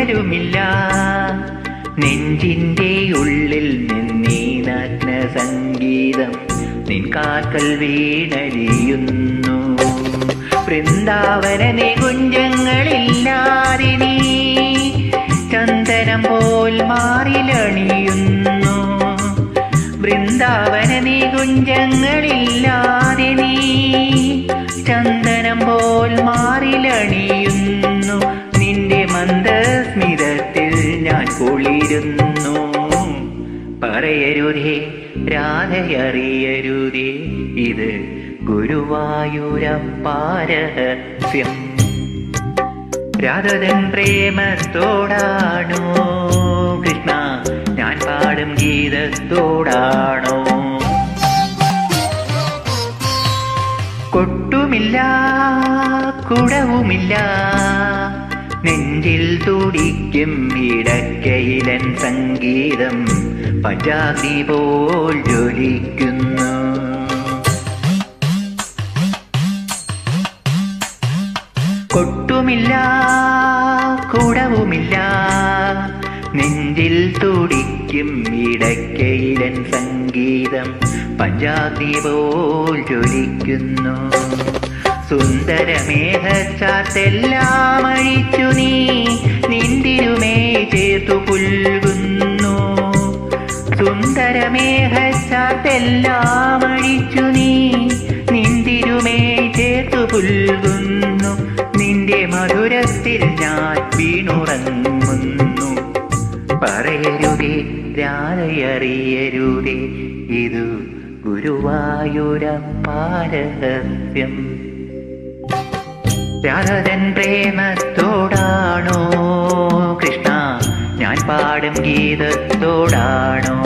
തുഴലുമില്ല നെഞ്ചിന്റെ ഉള്ളിൽ നിന്നീ നഗ്ന സംഗീതം നിൻ കാൽക്കൽ വീണലിയുന്നു. വൃന്ദാവന നികുഞ്ചങ്ങളില്ലാതെ നീ ചന്ദനം പോൽ മാറിലണിയുന്നു. വൃന്ദാവന നികുഞ്ചങ്ങളില്ലാതെ നീ ചന്ദനം പോൽ മാറിലണിയുന്നു. നിന്റെ മന്ദസ്മിതത്തിൽ ഞാൻ കുളിരുന്നു. പറയരുതേ രാധയറിയരുതേ ഇത് ഗുരുവായൂരപ്പാരഹസ്യം. രാധതൻ പ്രേമത്തോടാണോ കൃഷ്ണ ഞാൻ പാടും ഗീതത്തോടാണോ? കൊട്ടുമില്ല കുടവുമില്ല നെഞ്ചിൽ തുടിക്കും ഇടക്കയിലൻ സംഗീതം പഞ്ചാഗ്നി പോൽ ജ്വലിക്കുന്നു. കൊട്ടുമില്ല കുടവുമില്ല നെഞ്ചിൽ തുടിക്കും ഇടക്കയിലൻ സംഗീതം പഞ്ചാഗ്നി പോൽ ജ്വലിക്കുന്നു. സുന്ദരമേഘച്ചാത്തെല്ലാം അഴിച്ചു നീ നിന്തിരുമേ ചേർത്തു പുൽകുന്നു. സുന്ദരമേഘച്ചാത്തെല്ലാം അഴിച്ചു നീ നിന്തിരുമേ ചേർത്തു പുൽകുന്നു. നിന്റെ മധുരത്തിൽ ഞാൻ വീണുറങ്ങുന്നു. പറയരുതേ രാധയറിയരുതേ ഇതു ഗുരുവായൂരപ്പാരഹസ്യം. രാധതൻ പ്രേമത്തോടാണോ കൃഷ്ണ ഞാൻ പാടും ഗീതത്തോടാണോ?